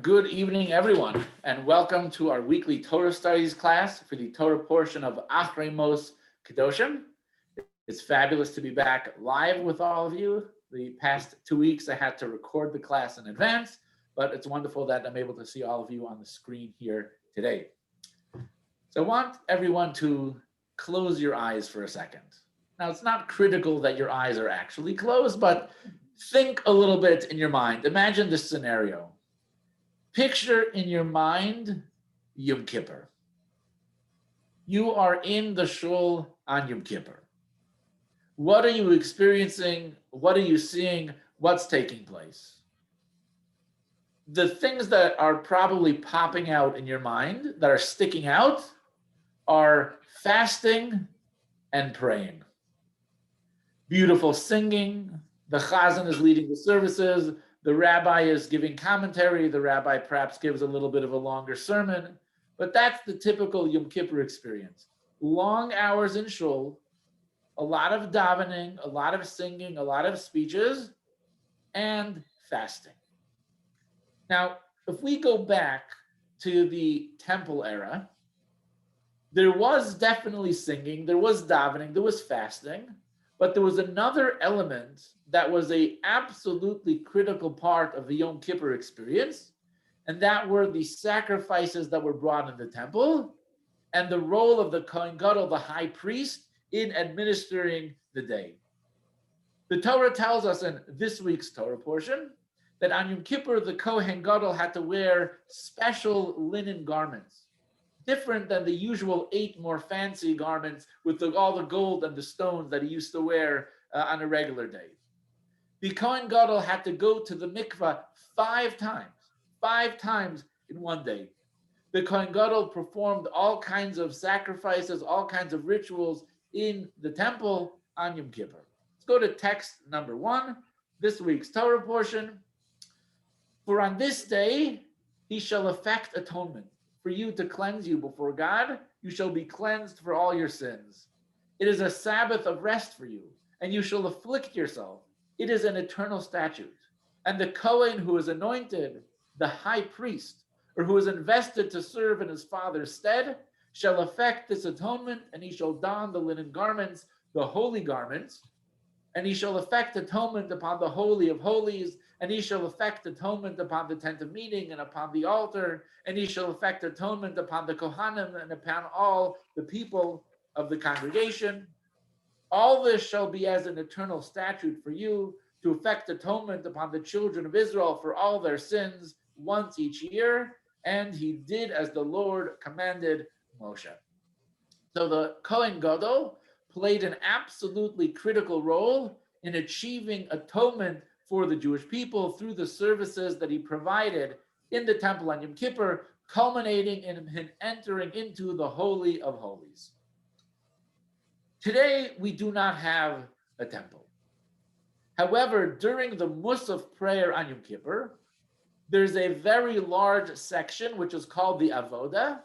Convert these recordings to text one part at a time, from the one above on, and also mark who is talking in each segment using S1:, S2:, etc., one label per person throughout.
S1: Good evening, everyone, and welcome to our weekly Torah studies class for the Torah portion of Acharei Kedoshim. It's fabulous to be back live with all of you. The past 2 weeks, I had to record the class in advance, but it's wonderful that I'm able to see all of you on the screen here today. So I want everyone to close your eyes for a second. Now, it's not critical that your eyes are actually closed, but think a little bit in your mind. Imagine this scenario. Picture in your mind Yom Kippur. You are in the shul on Yom Kippur. What are you experiencing? What are you seeing? What's taking place? The things that are probably popping out in your mind, that are sticking out, are fasting and praying. Beautiful singing. The chazan is leading the services. The rabbi is giving commentary. The rabbi perhaps gives a little bit of a longer sermon. But that's the typical Yom Kippur experience. Long hours in shul, a lot of davening, a lot of singing, a lot of speeches, and fasting. Now, if we go back to the temple era, there was definitely singing, there was davening, there was fasting, but there was another element that was an absolutely critical part of the Yom Kippur experience, and that were the sacrifices that were brought in the temple and the role of the Kohen Gadol, the high priest, in administering the day. The Torah tells us in this week's Torah portion that on Yom Kippur, the Kohen Gadol had to wear special linen garments, different than the usual 8 more fancy garments with all the gold and the stones that he used to wear on a regular day. The Kohen Gadol had to go to the mikvah 5 times in one day. The Kohen Gadol performed all kinds of sacrifices, all kinds of rituals in the temple on Yom Kippur. Let's go to text number 1, this week's Torah portion. For on this day, he shall effect atonement. For you to cleanse you before God, you shall be cleansed for all your sins. It is a Sabbath of rest for you, and you shall afflict yourself. It is an eternal statute. And the Kohen who is anointed, the high priest, or who is invested to serve in his father's stead, shall effect this atonement, and he shall don the linen garments, the holy garments, and he shall effect atonement upon the Holy of Holies, and he shall effect atonement upon the tent of meeting and upon the altar, and he shall effect atonement upon the Kohanim and upon all the people of the congregation. All this shall be as an eternal statute for you, to effect atonement upon the children of Israel for all their sins once each year. And he did as the Lord commanded Moshe. So the Kohen Gadol played an absolutely critical role in achieving atonement for the Jewish people through the services that he provided in the temple on Yom Kippur, culminating in him entering into the Holy of Holies. Today, we do not have a temple. However, during the Musaf prayer on Yom Kippur, there's a very large section which is called the Avoda,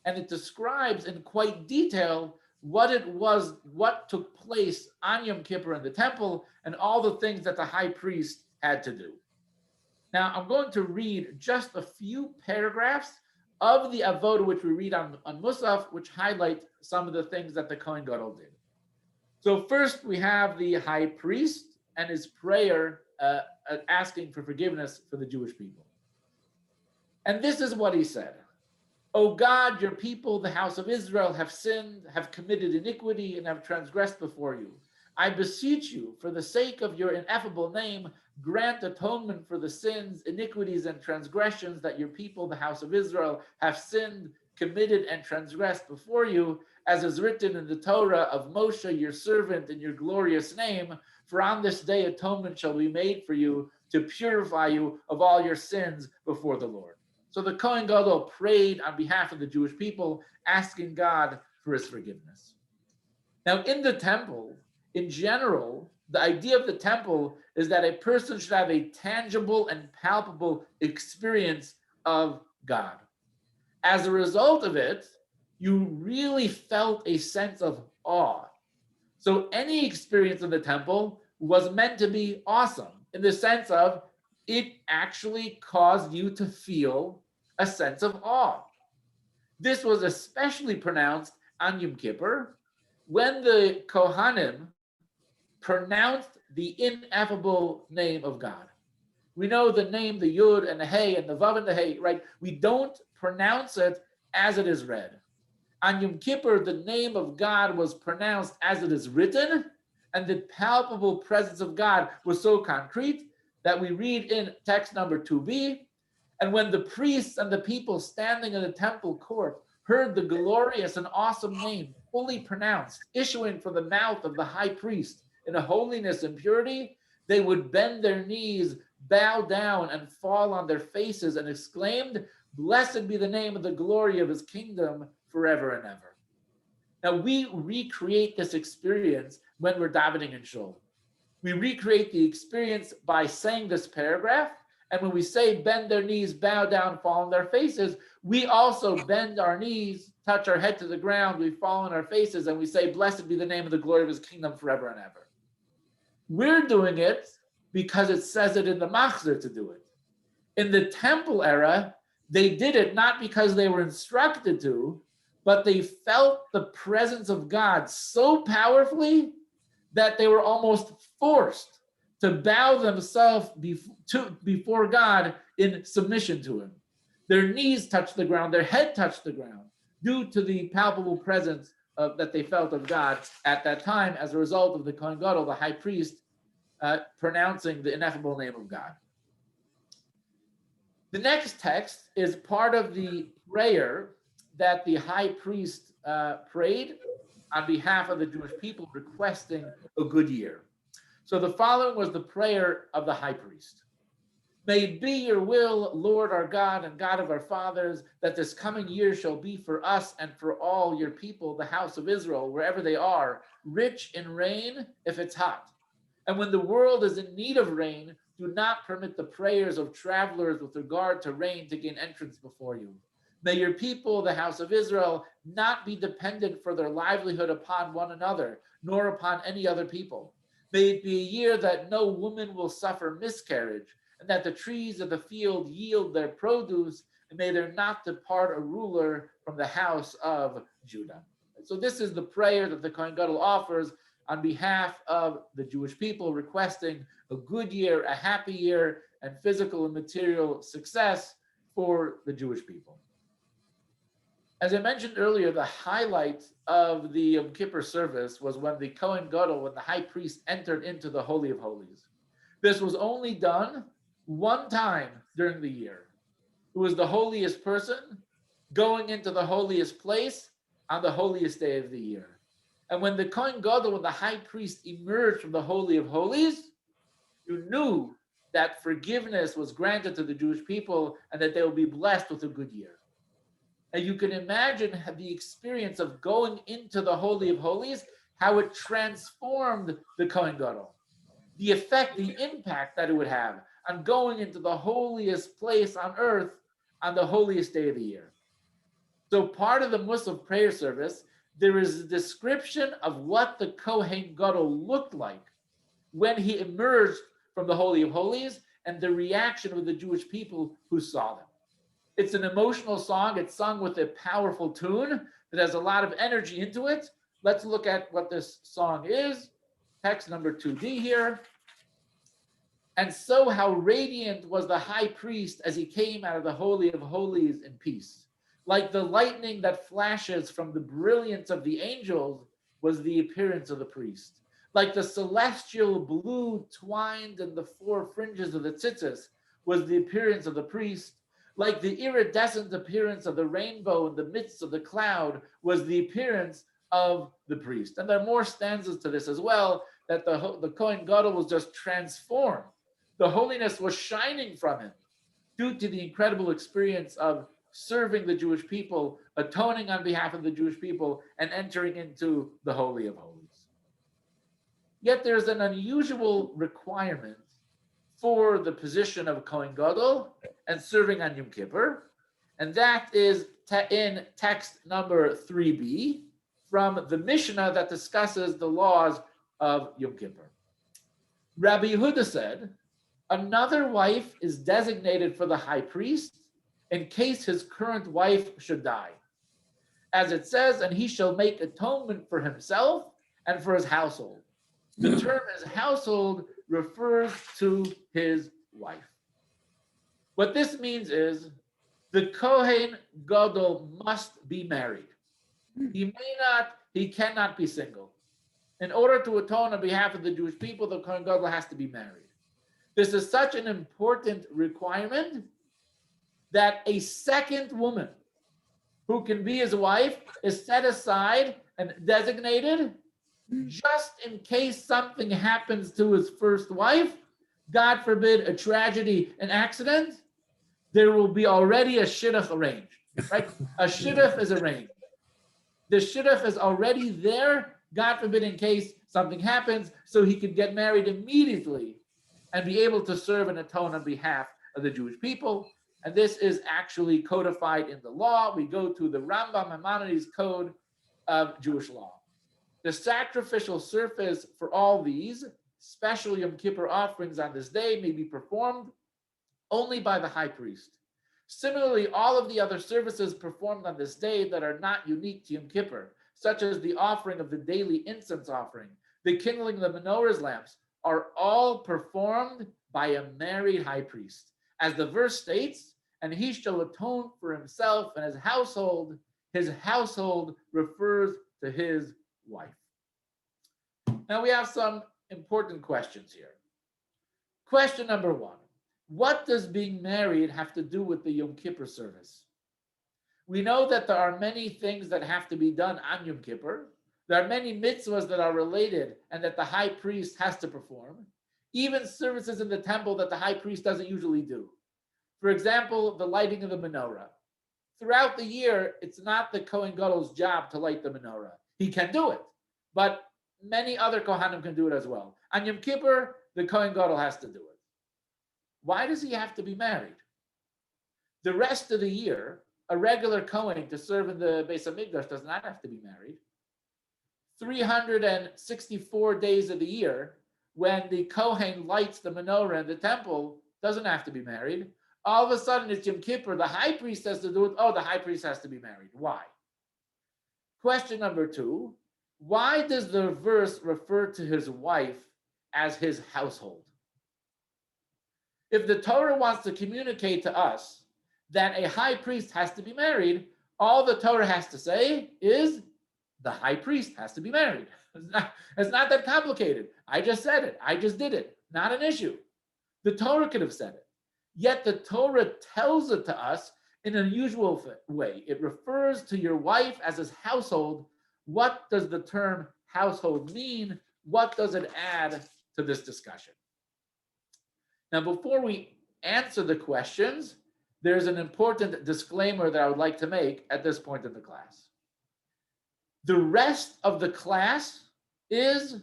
S1: and it describes in quite detail what it was, what took place on Yom Kippur in the temple, and all the things that the high priest had to do. Now, I'm going to read just a few paragraphs of the Avodah, which we read on Musaf, which highlight some of the things that the Kohen Gadol did. So first, we have the high priest and his prayer asking for forgiveness for the Jewish people. And this is what he said. O God, your people, the house of Israel, have sinned, have committed iniquity, and have transgressed before you. I beseech you, for the sake of your ineffable name, grant atonement for the sins, iniquities, and transgressions that your people, the house of Israel, have sinned, committed, and transgressed before you, as is written in the Torah of Moshe, your servant, in your glorious name. For on this day atonement shall be made for you, to purify you of all your sins before the Lord. So the Kohen Gadol prayed on behalf of the Jewish people, asking God for his forgiveness. Now, in the temple, in general, the idea of the temple is that a person should have a tangible and palpable experience of God. As a result of it, you really felt a sense of awe. So any experience in the temple was meant to be awesome in the sense of it actually caused you to feel a sense of awe. This was especially pronounced on Yom Kippur, when the Kohanim pronounced the ineffable name of God. We know the name, the Yud and the Hey and the Vav and the Hey, right? We don't pronounce it as it is read. On Yom Kippur, the name of God was pronounced as it is written, and the palpable presence of God was so concrete that we read in text number 2b, and when the priests and the people standing in the temple court heard the glorious and awesome name fully pronounced, issuing from the mouth of the high priest in a holiness and purity, they would bend their knees, bow down, and fall on their faces and exclaimed, "Blessed be the name of the glory of his kingdom forever and ever." Now we recreate this experience when we're davening in shul. We recreate the experience by saying this paragraph, and when we say bend their knees, bow down, fall on their faces, we also bend our knees, touch our head to the ground, we fall on our faces, and we say, "Blessed be the name of the glory of his kingdom forever and ever." We're doing it because it says it in the machzor to do it. In the temple era, they did it not because they were instructed to, but they felt the presence of God so powerfully that they were almost forced to bow themselves before God in submission to him. Their knees touched the ground, their head touched the ground, due to the palpable presence that they felt of God at that time as a result of the Kohen Gadol, the high priest, pronouncing the ineffable name of God. The next text is part of the prayer that the high priest prayed on behalf of the Jewish people, requesting a good year. So the following was the prayer of the high priest. "May it be your will, Lord our God and God of our fathers, that this coming year shall be for us and for all your people, the house of Israel, wherever they are, rich in rain if it's hot. And when the world is in need of rain, do not permit the prayers of travelers with regard to rain to gain entrance before you. May your people, the house of Israel, not be dependent for their livelihood upon one another, nor upon any other people. May it be a year that no woman will suffer miscarriage, and that the trees of the field yield their produce, and may there not depart a ruler from the house of Judah." So this is the prayer that the Kohen Gadol offers on behalf of the Jewish people, requesting a good year, a happy year, and physical and material success for the Jewish people. As I mentioned earlier, the highlight of the Yom Kippur service was when the Kohen Gadol, when the high priest entered into the Holy of Holies. This was only done one time during the year. It was the holiest person going into the holiest place on the holiest day of the year. And when the Kohen Gadol, when the high priest emerged from the Holy of Holies, you knew that forgiveness was granted to the Jewish people and that they will be blessed with a good year. And you can imagine the experience of going into the Holy of Holies, how it transformed the Kohen Gadol. The effect, the impact that it would have on going into the holiest place on earth on the holiest day of the year. So part of the Musaf prayer service, there is a description of what the Kohen Gadol looked like when he emerged from the Holy of Holies and the reaction of the Jewish people who saw them. It's an emotional song. It's sung with a powerful tune that has a lot of energy into it. Let's look at what this song is. Text number 2D here. "And so how radiant was the high priest as he came out of the Holy of Holies in peace. Like the lightning that flashes from the brilliance of the angels was the appearance of the priest. Like the celestial blue twined in the four fringes of the tzitzis was the appearance of the priest. Like the iridescent appearance of the rainbow in the midst of the cloud was the appearance of the priest." And there are more stanzas to this as well, that the Kohen Gadol was just transformed. The holiness was shining from him due to the incredible experience of serving the Jewish people, atoning on behalf of the Jewish people, and entering into the Holy of Holies. Yet there's an unusual requirement for the position of Kohen Gadol and serving on Yom Kippur, and that is in text number 3b from the Mishnah that discusses the laws of Yom Kippur. Rabbi Yehuda said Another wife is designated for the high priest in case his current wife should die. As it says, and he shall make atonement for himself and for his household. The term his household refers to his wife. What this means is the Kohen Gadol must be married. He cannot be single. In order to atone on behalf of the Jewish people, the Kohen Gadol has to be married. This is such an important requirement that a second woman who can be his wife is set aside and designated just in case something happens to his first wife, God forbid a tragedy, an accident, there will be already a shidduch arranged, right? A shidduch is arranged. The shidduch is already there, God forbid in case something happens, so he could get married immediately and be able to serve and atone on behalf of the Jewish people. And this is actually codified in the law. We go to the Rambam Maimonides Code of Jewish law. The sacrificial service for all these special Yom Kippur offerings on this day may be performed only by the high priest. Similarly, all of the other services performed on this day that are not unique to Yom Kippur, such as the offering of the daily incense offering, the kindling of the menorah's lamps, are all performed by a married high priest. As the verse states, and he shall atone for himself and his household refers to his wife. Now we have some important questions here. Question number one, what does being married have to do with the Yom Kippur service? We know that there are many things that have to be done on Yom Kippur. There are many mitzvahs that are related and that the high priest has to perform, even services in the temple that the high priest doesn't usually do. For example, the lighting of the menorah. Throughout the year, it's not the Kohen Gadol's job to light the menorah. He can do it, but many other Kohanim can do it as well. On Yom Kippur, the Kohen Gadol has to do it. Why does he have to be married? The rest of the year, a regular Kohen to serve in the Beis HaMikdash does not have to be married. 364 days of the year, when the Kohen lights the menorah in the temple, doesn't have to be married. All of a sudden, it's Yom Kippur. The high priest has to do it. Oh, the high priest has to be married. Why? Question number two, why does the verse refer to his wife as his household? If the Torah wants to communicate to us that a high priest has to be married, all the Torah has to say is the high priest has to be married. It's not that complicated. I just said it. I just did it. Not an issue. The Torah could have said it. Yet the Torah tells it to us in an unusual way. It refers to your wife as his household. What does the term household mean? What does it add to this discussion? Now, before we answer the questions, there's an important disclaimer that I would like to make at this point in the class. The rest of the class is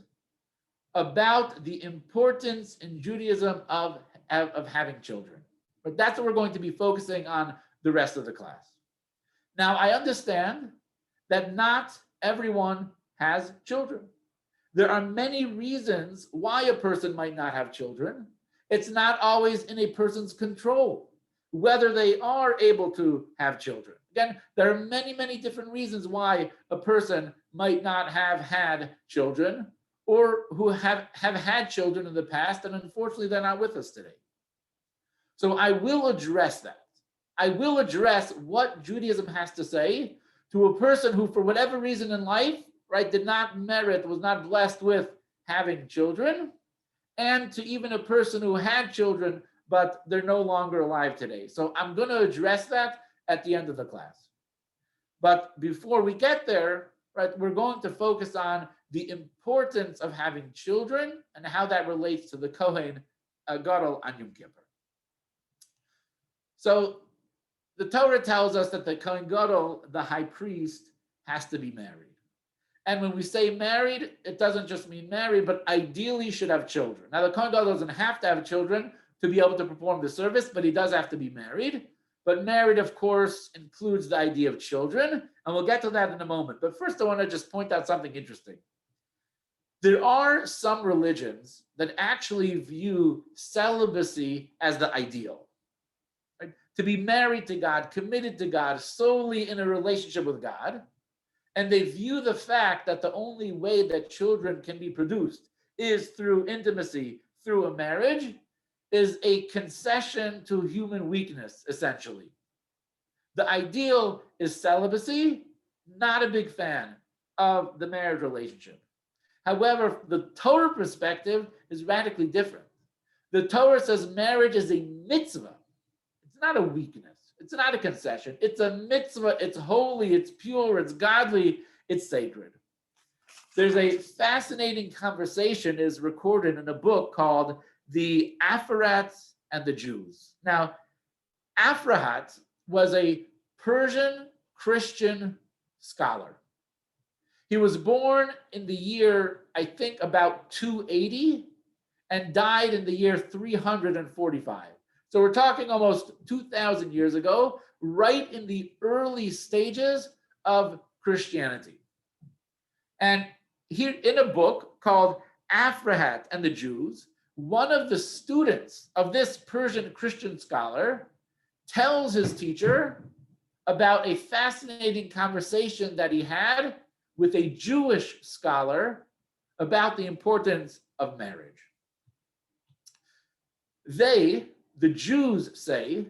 S1: about the importance in Judaism of having children. But that's what we're going to be focusing on the rest of the class. Now, I understand that not everyone has children. There are many reasons why a person might not have children. It's not always in a person's control whether they are able to have children. Again, there are many, many different reasons why a person might not have had children or who have had children in the past, and unfortunately, they're not with us today. So I will address that. I will address what Judaism has to say to a person who, for whatever reason in life, right, did not merit, was not blessed with having children, and to even a person who had children, but they're no longer alive today. So I'm going to address that at the end of the class. But before we get there, right, we're going to focus on the importance of having children and how that relates to the Kohen Gadol on Yom Kippur. So the Torah tells us that the Kohen Gadol, the high priest, has to be married. And when we say married, it doesn't just mean married, but ideally should have children. Now, the Kohen Gadol doesn't have to have children to be able to perform the service, but he does have to be married. But married, of course, includes the idea of children, and we'll get to that in a moment. But first, I want to just point out something interesting. There are some religions that actually view celibacy as the ideal. Right? To be married to God, committed to God, solely in a relationship with God. And they view the fact that the only way that children can be produced is through intimacy, through a marriage, is a concession to human weakness, essentially. The ideal is celibacy, not a big fan of the marriage relationship. However, the Torah perspective is radically different. The Torah says marriage is a mitzvah. It's not a weakness. It's not a concession. It's a mitzvah. It's holy. It's pure. It's godly. It's sacred. There's a fascinating conversation is recorded in a book called The Acharei and the Jews. Now, Acharei was a Persian Christian scholar. He was born in the year, I think, about 280 and died in the year 345. So we're talking almost 2,000 years ago, right in the early stages of Christianity. And here in a book called Acharei and the Jews, one of the students of this Persian Christian scholar tells his teacher about a fascinating conversation that he had with a Jewish scholar about the importance of marriage. They, the Jews, say,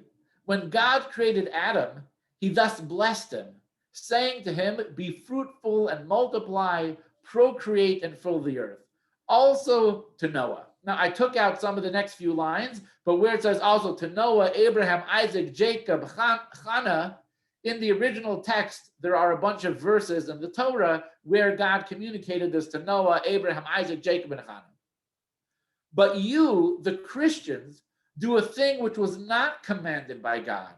S1: when God created Adam, he thus blessed him, saying to him, be fruitful and multiply, procreate and fill the earth. Also to Noah. Now, I took out some of the next few lines, but where it says also to Noah, Abraham, Isaac, Jacob, Hannah, in the original text, there are a bunch of verses in the Torah where God communicated this to Noah, Abraham, Isaac, Jacob, and Hannah. But you, the Christians, do a thing which was not commanded by God.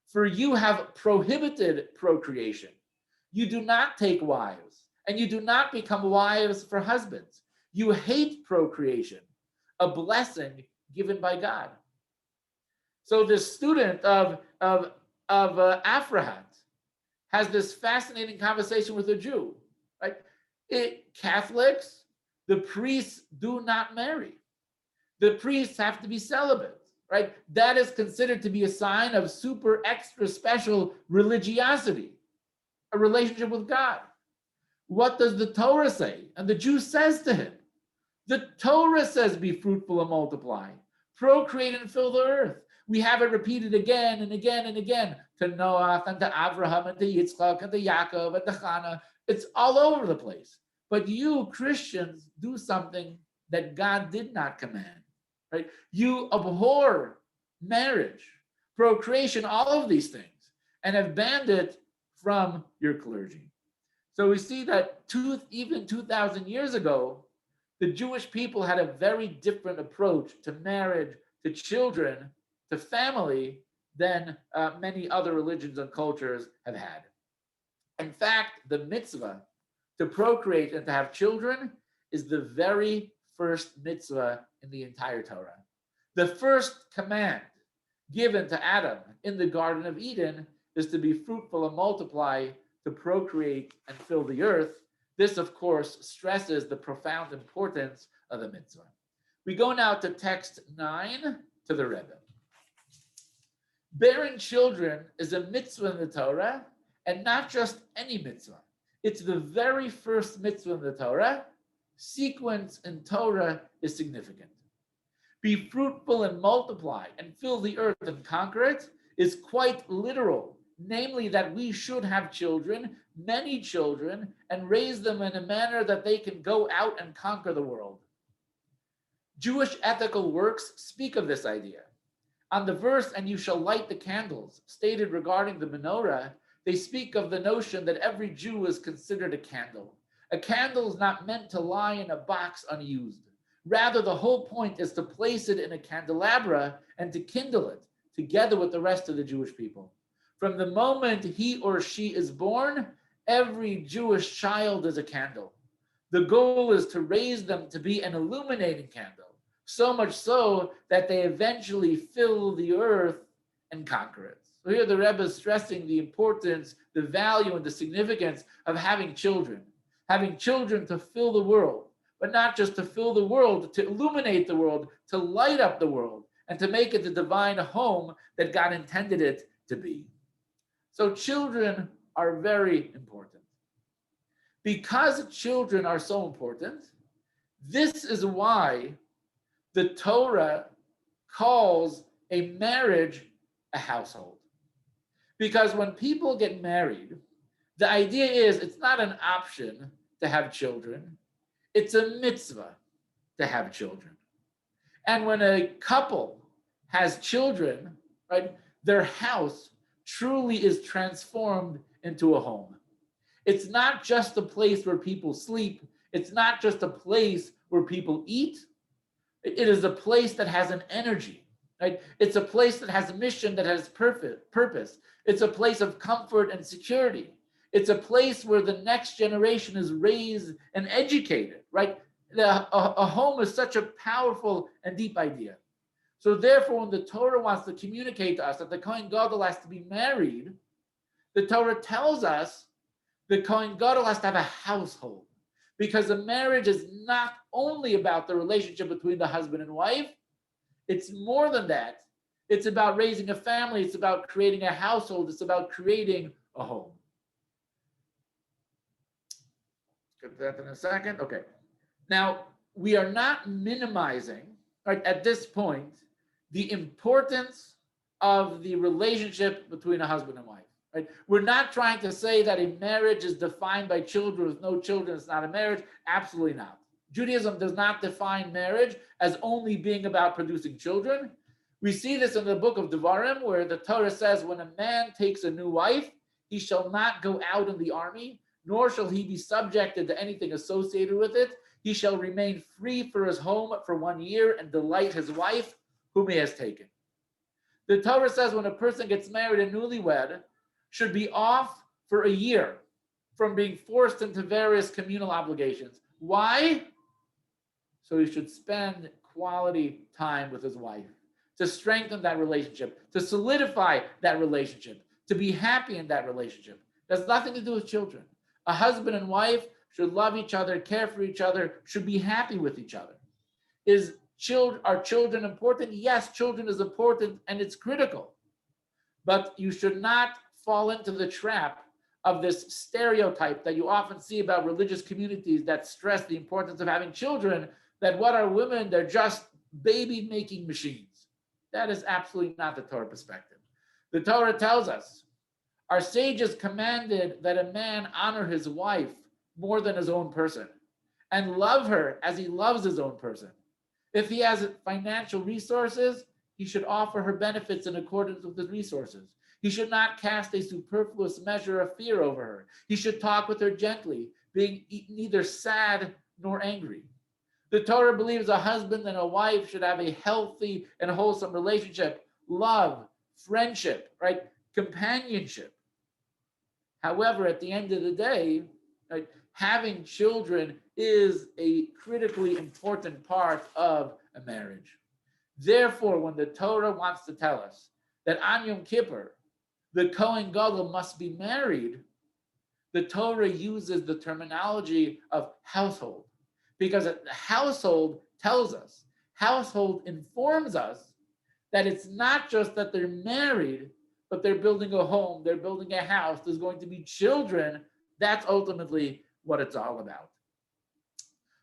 S1: For you have prohibited procreation. You do not take wives, and you do not become wives for husbands. You hate procreation, a blessing given by God. So this student of Acharei has this fascinating conversation with a Jew. Right? Catholics, the priests do not marry. The priests have to be celibate, right? That is considered to be a sign of super extra special religiosity, a relationship with God. What does the Torah say? And the Jew says to him, the Torah says, be fruitful and multiply, procreate and fill the earth. We have it repeated again and again and again to Noah and to Abraham and to Yitzchak and to Yaakov and to Hannah. It's all over the place. But you Christians do something that God did not command. Right? You abhor marriage, procreation, all of these things, and have banned it from your clergy. So we see that even 2,000 years ago, the Jewish people had a very different approach to marriage, to children, to family than many other religions and cultures have had. In fact, the mitzvah to procreate and to have children is the very first mitzvah in the entire Torah. The first command given to Adam in the Garden of Eden is to be fruitful and multiply, to procreate and fill the earth. This, of course, stresses the profound importance of the mitzvah. We go now to text 9 to the Rebbe. Bearing children is a mitzvah in the Torah, and not just any mitzvah. It's the very first mitzvah in the Torah. Sequence in Torah is significant. Be fruitful and multiply and fill the earth and conquer it is quite literal, namely that we should have children, many children, and raise them in a manner that they can go out and conquer the world. Jewish ethical works speak of this idea. On the verse, and you shall light the candles, stated regarding the menorah, they speak of the notion that every Jew is considered a candle. A candle is not meant to lie in a box unused. Rather, the whole point is to place it in a candelabra and to kindle it together with the rest of the Jewish people. From the moment he or she is born, every Jewish child is a candle. The goal is to raise them to be an illuminating candle, so much so that they eventually fill the earth and conquer it. So here the Rebbe is stressing the importance, the value, and the significance of having children to fill the world, but not just to fill the world, to illuminate the world, to light up the world, and to make it the divine home that God intended it to be. So children are very important. Because children are so important, this is why the Torah calls a marriage a household. Because when people get married, the idea is it's not an option to have children, it's a mitzvah to have children. And when a couple has children, right, their house truly is transformed into a home. It's not just a place where people sleep. It's not just a place where people eat. It is a place that has an energy, right? It's a place that has a mission, that has purpose. It's a place of comfort and security. It's a place where the next generation is raised and educated, right? A home is such a powerful and deep idea. So therefore, when the Torah wants to communicate to us that the Kohen Gadol has to be married, the Torah tells us the Kohen Gadol has to have a household, because a marriage is not only about the relationship between the husband and wife. It's more than that. It's about raising a family. It's about creating a household. It's about creating a home. Get that in a second. Okay. Now, we are not minimizing, right, at this point, the importance of the relationship between a husband and wife. Right? We're not trying to say that a marriage is defined by children. With no children, it's not a marriage. Absolutely not. Judaism does not define marriage as only being about producing children. We see this in the book of Devarim, where the Torah says, when a man takes a new wife, he shall not go out in the army, nor shall he be subjected to anything associated with it. He shall remain free for his home for 1 year and delight his wife, whom he has taken. The Torah says when a person gets married and newlywed, should be off for a year from being forced into various communal obligations. Why? So he should spend quality time with his wife, to strengthen that relationship, to solidify that relationship, to be happy in that relationship. It has nothing to do with children. A husband and wife should love each other, care for each other, should be happy with each other. Are children important? Yes, children is important and it's critical. But you should not fall into the trap of this stereotype that you often see about religious communities that stress the importance of having children, that what are women? They're just baby-making machines. That is absolutely not the Torah perspective. The Torah tells us, our sages commanded that a man honor his wife more than his own person and love her as he loves his own person. If he has financial resources, he should offer her benefits in accordance with his resources. He should not cast a superfluous measure of fear over her. He should talk with her gently, being neither sad nor angry. The Torah believes a husband and a wife should have a healthy and wholesome relationship, love, friendship, right? Companionship. However, at the end of the day, right, having children is a critically important part of a marriage. Therefore, when the Torah wants to tell us that on Yom Kippur, the Kohen Gadol must be married, the Torah uses the terminology of household, because the household tells us, household informs us that it's not just that they're married, but they're building a home, they're building a house, there's going to be children. That's ultimately what it's all about.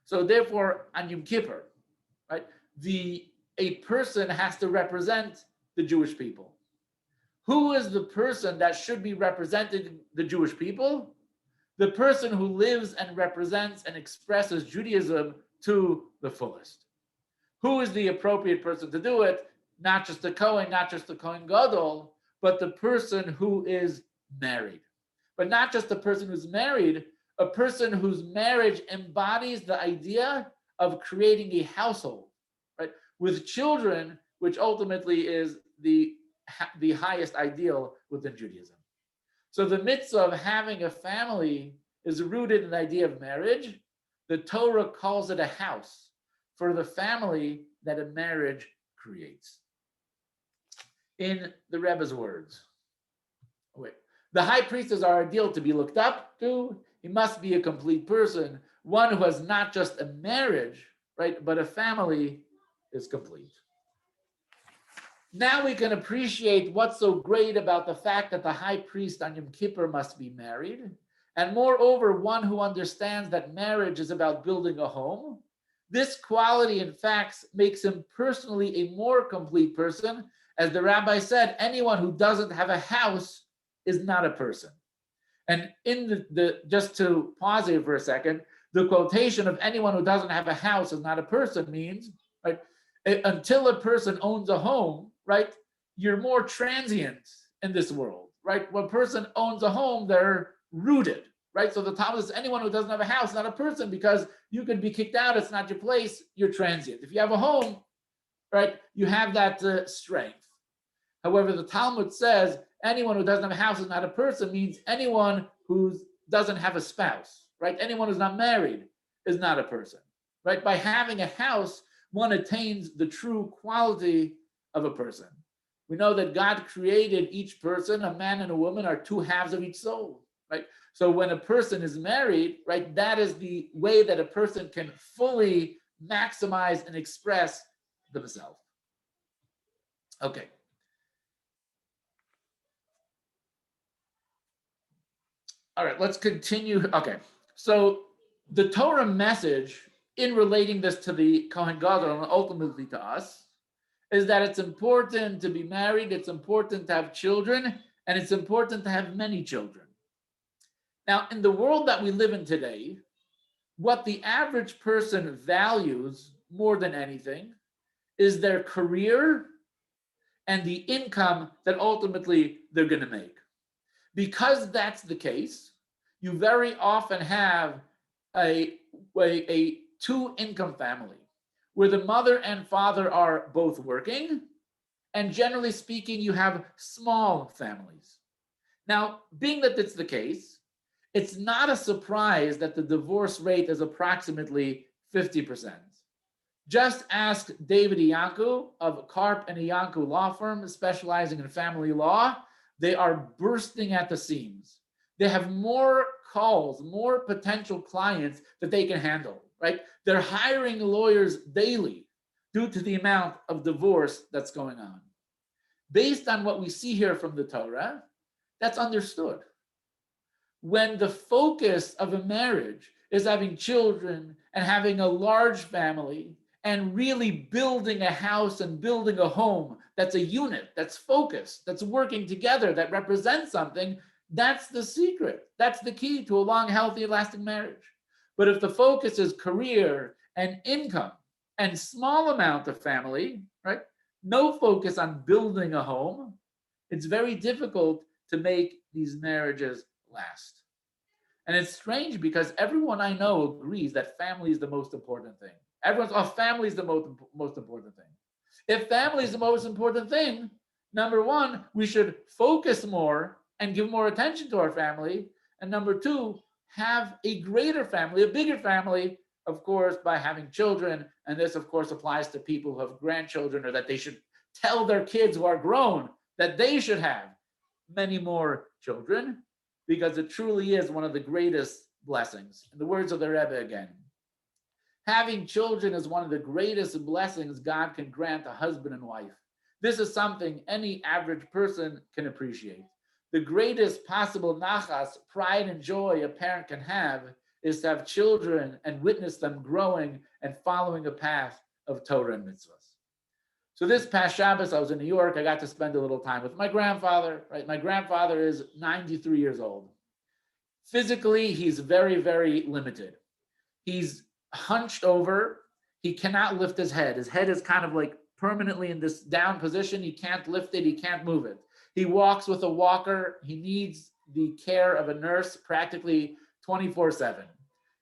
S1: So therefore, on Yom Kippur, right, a person has to represent the Jewish people. Who is the person that should be representing the Jewish people? The person who lives and represents and expresses Judaism to the fullest. Who is the appropriate person to do it? Not just the Kohen, not just the Kohen Gadol, but the person who is married. But not just the person who's married, a person whose marriage embodies the idea of creating a household, right, with children, which ultimately is the highest ideal within Judaism. So the mitzvah of having a family is rooted in the idea of marriage. The Torah calls it a house for the family that a marriage creates. In the Rebbe's words, the high priest is our ideal to be looked up to. He must be a complete person one who has not just a marriage, right, but a family is complete. Now we can appreciate what's so great about the fact that the high priest on Yom Kippur must be married. And moreover, one who understands that marriage is about building a home. This quality, in fact, makes him personally a more complete person. As the rabbi said, anyone who doesn't have a house is not a person. And in the just to pause here for a second, the quotation of anyone who doesn't have a house is not a person means, right, until a person owns a home, right, you're more transient in this world, right? When a person owns a home, they're rooted, right? So the Talmud says anyone who doesn't have a house, not a person, because you could be kicked out, it's not your place, you're transient. If you have a home, right, you have that strength. However, the Talmud says anyone who doesn't have a house is not a person means anyone who doesn't have a spouse, right? Anyone who's not married is not a person, right? By having a house, one attains the true quality of a person. We know that God created each person, a man and a woman are two halves of each soul, right? So when a person is married, right, that is the way that a person can fully maximize and express themselves. Okay. All right, let's continue. Okay, so the Torah message in relating this to the Kohen Gadol and ultimately to us is that it's important to be married, it's important to have children, and it's important to have many children. Now, in the world that we live in today, what the average person values more than anything is their career and the income that ultimately they're going to make. Because that's the case, you very often have a two-income family where the mother and father are both working, and generally speaking, you have small families. Now, being that it's the case, it's not a surprise that the divorce rate is approximately 50%. Just ask David Iancu of Karp and Iancu law firm specializing in family law. They are bursting at the seams. They have more calls, more potential clients that they can handle, right? They're hiring lawyers daily due to the amount of divorce that's going on. Based on what we see here from the Torah, that's understood. When the focus of a marriage is having children and having a large family and really building a house and building a home that's a unit, that's focused, that's working together, that represents something, that's the secret. That's the key to a long, healthy, lasting marriage. But if the focus is career and income and small amount of family, right? No focus on building a home, it's very difficult to make these marriages last. And it's strange because everyone I know agrees that family is the most important thing. Everyone's, family is the most important thing. If family is the most important thing, number one, we should focus more and give more attention to our family. And number two, have a greater family, a bigger family, of course, by having children. And this, of course, applies to people who have grandchildren, or that they should tell their kids who are grown that they should have many more children, because it truly is one of the greatest blessings. In the words of the Rebbe again, having children is one of the greatest blessings God can grant a husband and wife. This is something any average person can appreciate. The greatest possible nachas, pride and joy a parent can have is to have children and witness them growing and following a path of Torah and mitzvahs. So this past Shabbos, I was in New York. I got to spend a little time with my grandfather, right? My grandfather is 93 years old. Physically, he's very, very limited. He's hunched over. He cannot lift his head. His head is kind of like permanently in this down position. He can't lift it. He can't move it. He walks with a walker. He needs the care of a nurse practically 24/7.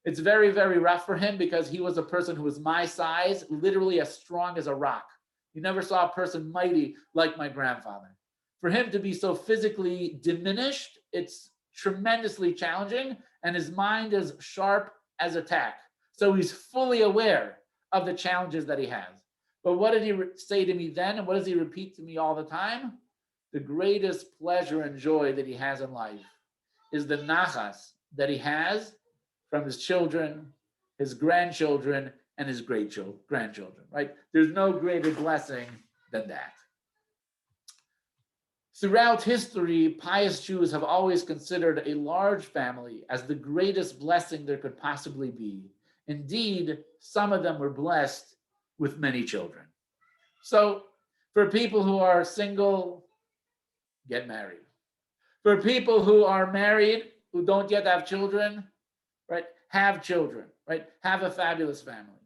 S1: It's very, very rough for him because he was a person who was my size, literally as strong as a rock. You never saw a person mighty like my grandfather. For him to be so physically diminished, it's tremendously challenging, and his mind is sharp as a tack. So he's fully aware of the challenges that he has. But what did he say to me then, and what does he repeat to me all the time? The greatest pleasure and joy that he has in life is the nachas that he has from his children, his grandchildren, and his grandchildren, right? There's no greater blessing than that. Throughout history, pious Jews have always considered a large family as the greatest blessing there could possibly be. Indeed, some of them were blessed with many children. So, for people who are single, get married. For people who are married, who don't yet have children, right, have children, right? Have a fabulous family.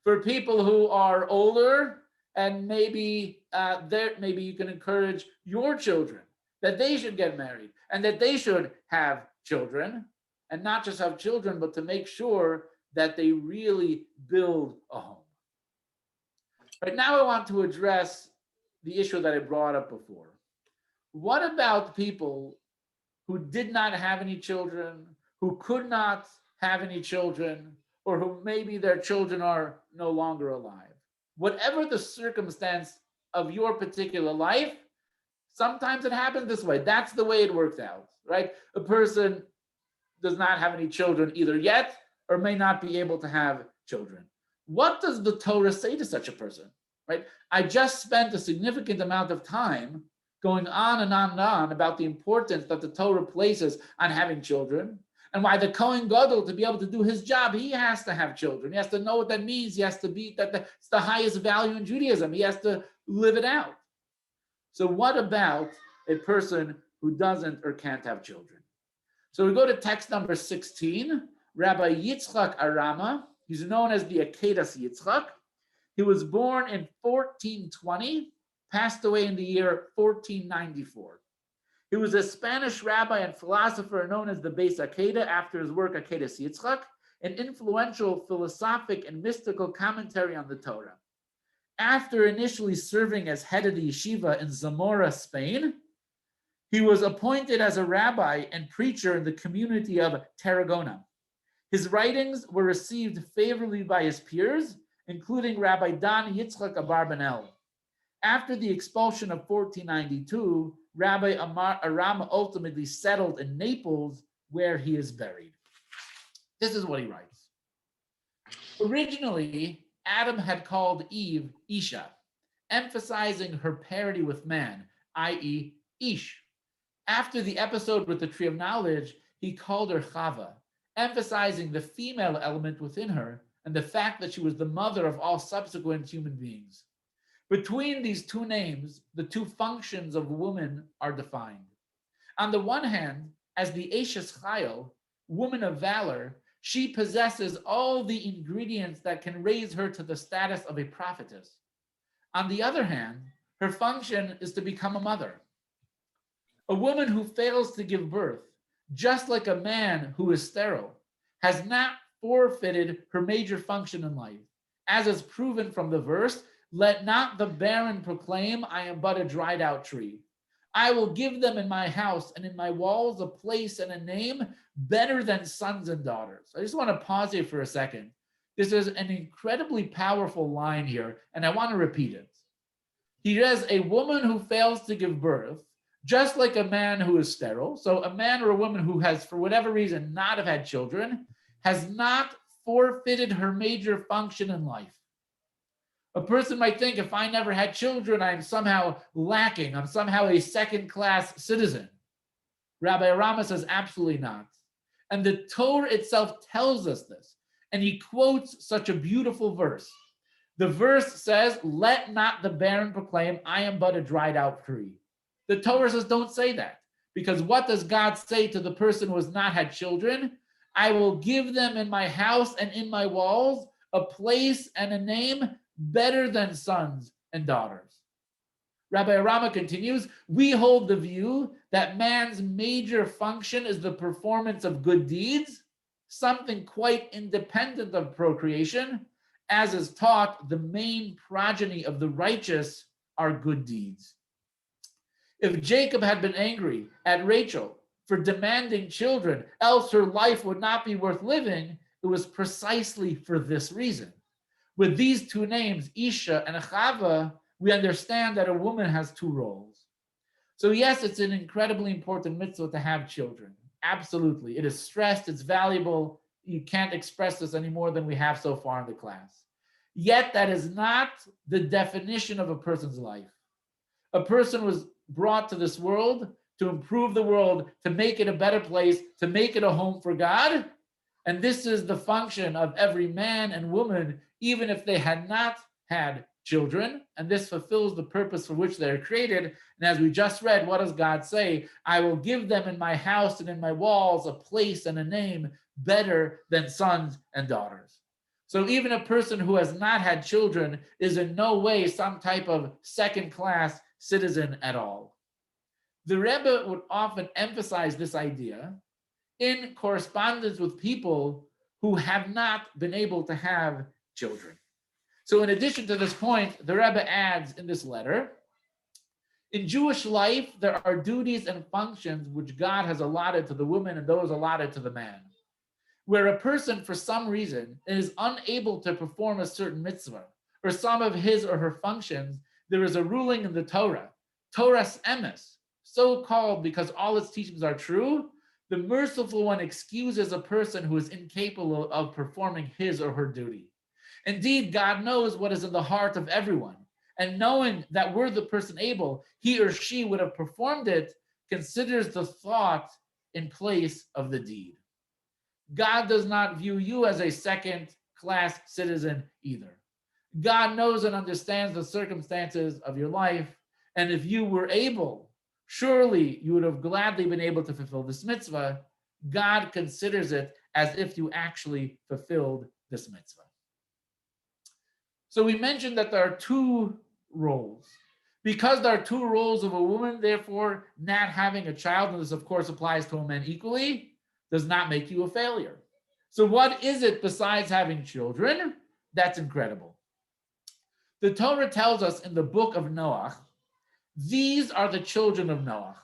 S1: For people who are older, and maybe maybe you can encourage your children that they should get married and that they should have children, and not just have children, but to make sure that they really build a home. Right now, I want to address the issue that I brought up before. What about people who did not have any children, who could not have any children, or who maybe their children are no longer alive? Whatever the circumstance of your particular life, sometimes it happens this way. That's the way it works out, right? A person does not have any children either yet, or may not be able to have children. What does the Torah say to such a person, right? I just spent a significant amount of time going on and on and on about the importance that the Torah places on having children, and why the Kohen Gadol, to be able to do his job, he has to have children. He has to know what that means. He has to be it's the highest value in Judaism. He has to live it out. So what about a person who doesn't or can't have children? So we go to text number 16. Rabbi Yitzchak Arama, he's known as the Akedas Yitzchak. He was born in 1420, passed away in the year 1494. He was a Spanish rabbi and philosopher known as the Beis Akeda after his work Akedas Yitzchak, an influential philosophic and mystical commentary on the Torah. After initially serving as head of the yeshiva in Zamora, Spain, he was appointed as a rabbi and preacher in the community of Tarragona. His writings were received favorably by his peers, including Rabbi Dan Yitzchak Abarbanel. After the expulsion of 1492, Rabbi Aram ultimately settled in Naples, where he is buried. This is what he writes. Originally, Adam had called Eve Isha, emphasizing her parity with man, i.e., Ish. After the episode with the tree of knowledge, he called her Chava, emphasizing the female element within her and the fact that she was the mother of all subsequent human beings. Between these two names, the two functions of woman are defined. On the one hand, as the Eshes Chayil, woman of valor, she possesses all the ingredients that can raise her to the status of a prophetess. On the other hand, her function is to become a mother. A woman who fails to give birth, just like a man who is sterile, has not forfeited her major function in life, as is proven from the verse, "Let not the barren proclaim, I am but a dried out tree. I will give them in my house and in my walls a place and a name better than sons and daughters." I just want to pause here for a second. This is an incredibly powerful line here, and I want to repeat it. He says, a woman who fails to give birth, just like a man who is sterile, so a man or a woman who has, for whatever reason, not have had children, has not forfeited her major function in life. A person might think, if I never had children, I'm somehow lacking. I'm somehow a second-class citizen. Rabbi Rama says, absolutely not. And the Torah itself tells us this. And he quotes such a beautiful verse. The verse says, "Let not the barren proclaim, I am but a dried out tree." The Torah says, don't say that. Because what does God say to the person who has not had children? I will give them in my house and in my walls a place and a name better than sons and daughters. Rabbi Rama continues, we hold the view that man's major function is the performance of good deeds, something quite independent of procreation. As is taught, the main progeny of the righteous are good deeds. If Jacob had been angry at Rachel for demanding children, else her life would not be worth living, it was precisely for this reason. With these two names, Isha and Chava, we understand that a woman has two roles. So yes, it's an incredibly important mitzvah to have children. Absolutely. It is stressed, it's valuable, you can't express this any more than we have so far in the class. Yet that is not the definition of a person's life. A person was brought to this world to improve the world, to make it a better place, to make it a home for God. And this is the function of every man and woman, even if they had not had children. And this fulfills the purpose for which they are created. And as we just read, what does God say? I will give them in my house and in my walls a place and a name better than sons and daughters. So even a person who has not had children is in no way some type of second-class citizen at all. The Rebbe would often emphasize this idea in correspondence with people who have not been able to have children. So in addition to this point, the Rebbe adds in this letter, in Jewish life, there are duties and functions which God has allotted to the woman and those allotted to the man. Where a person, for some reason, is unable to perform a certain mitzvah or some of his or her functions, there is a ruling in the Torah, Torah's emes, so called because all its teachings are true. The merciful one excuses a person who is incapable of performing his or her duty. Indeed, God knows what is in the heart of everyone. And knowing that were the person able, he or she would have performed it, considers the thought in place of the deed. God does not view you as a second-class citizen either. God knows and understands the circumstances of your life. And if you were able, surely you would have gladly been able to fulfill this mitzvah. God considers it as if you actually fulfilled this mitzvah. So we mentioned that there are two roles. Because there are two roles of a woman, therefore, not having a child, and this of course applies to men equally, does not make you a failure. So what is it besides having children? That's incredible. The Torah tells us in the book of Noah, these are the children of Noah.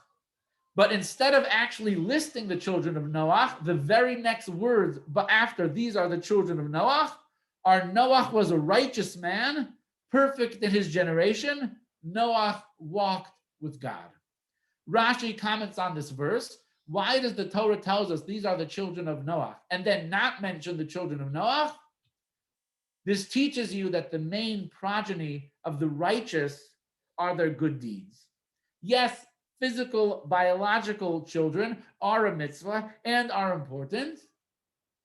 S1: But instead of actually listing the children of Noah, the very next words, but after these are the children of Noah, are Noah was a righteous man, perfect in his generation. Noah walked with God. Rashi comments on this verse. Why does the Torah tells us these are the children of Noah and then not mention the children of Noah? This teaches you that the main progeny of the righteous are their good deeds. Yes, physical, biological children are a mitzvah and are important,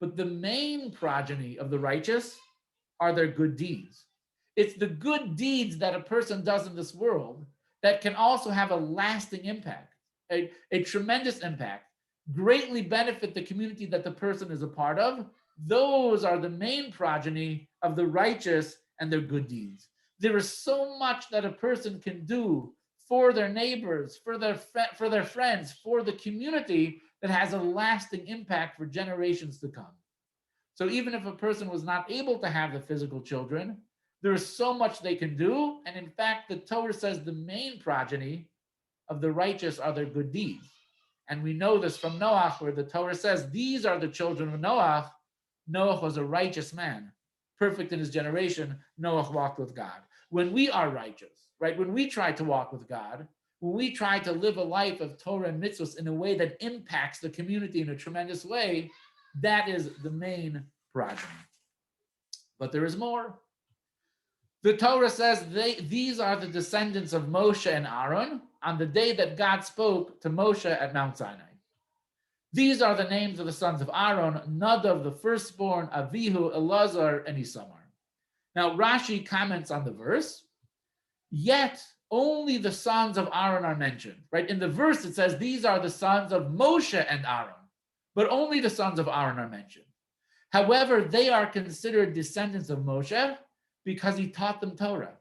S1: but the main progeny of the righteous are their good deeds. It's the good deeds that a person does in this world that can also have a lasting impact, a tremendous impact, greatly benefit the community that the person is a part of. Those are the main progeny of the righteous and their good deeds. There is so much that a person can do for their neighbors, for their friends, for the community that has a lasting impact for generations to come. So even if a person was not able to have the physical children, there is so much they can do. And in fact, the Torah says the main progeny of the righteous are their good deeds. And we know this from Noah, where the Torah says, these are the children of Noah. Noah was a righteous man, perfect in his generation. Noah walked with God. When we are righteous, right? When we try to walk with God, when we try to live a life of Torah and mitzvahs in a way that impacts the community in a tremendous way, that is the main progeny. But there is more. The Torah says these are the descendants of Moshe and Aaron on the day that God spoke to Moshe at Mount Sinai. These are the names of the sons of Aaron, Nadav, the firstborn, Avihu, Elazar, and Isamar. Now, Rashi comments on the verse, yet only the sons of Aaron are mentioned, right? In the verse, it says, these are the sons of Moshe and Aaron, but only the sons of Aaron are mentioned. However, they are considered descendants of Moshe because he taught them Torah.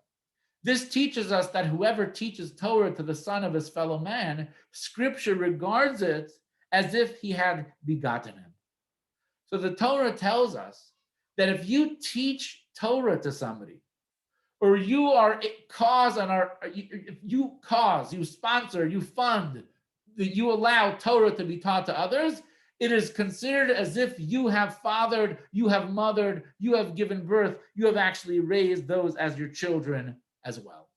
S1: This teaches us that whoever teaches Torah to the son of his fellow man, Scripture regards it as if he had begotten him. So the Torah tells us that if you teach Torah to somebody, or you are cause and are you cause, you sponsor, you fund, you allow Torah to be taught to others, it is considered as if you have fathered, you have mothered, you have given birth, you have actually raised those as your children as well.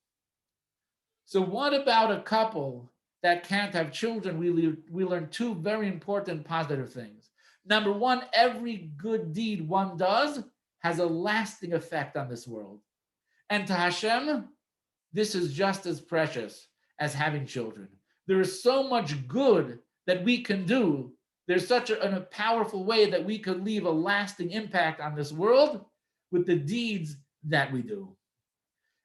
S1: So what about a couple that can't have children? We learn two very important positive things. Number one, every good deed one does has a lasting effect on this world. And to Hashem, this is just as precious as having children. There is so much good that we can do. There's such a powerful way that we could leave a lasting impact on this world with the deeds that we do.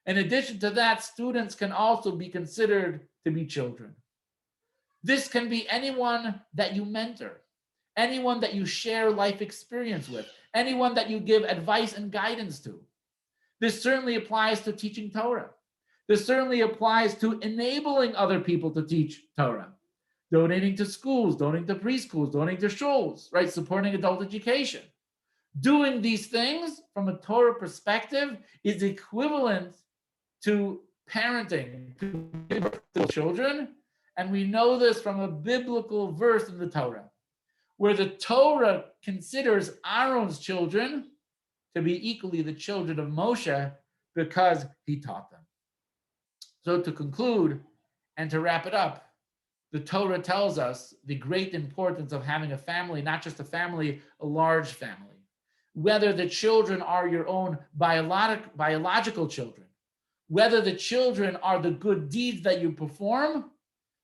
S1: In addition to that, students can also be considered to be children. This can be anyone that you mentor, anyone that you share life experience with, anyone that you give advice and guidance to. This certainly applies to teaching Torah. This certainly applies to enabling other people to teach Torah, donating to schools, donating to preschools, donating to shuls, right? Supporting adult education. Doing these things from a Torah perspective is equivalent to parenting, to give birth to children. And we know this from a biblical verse in the Torah, where the Torah considers Aaron's children to be equally the children of Moshe because he taught them. So to conclude and to wrap it up, the Torah tells us the great importance of having a family, not just a family, a large family. Whether the children are your own biological children, whether the children are the good deeds that you perform,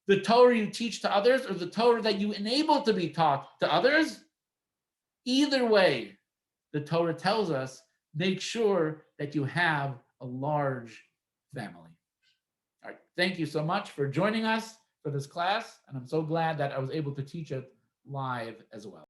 S1: the Torah you teach to others, or the Torah that you enable to be taught to others, either way, the Torah tells us, make sure that you have a large family. All right, thank you so much for joining us for this class, and I'm so glad that I was able to teach it live as well.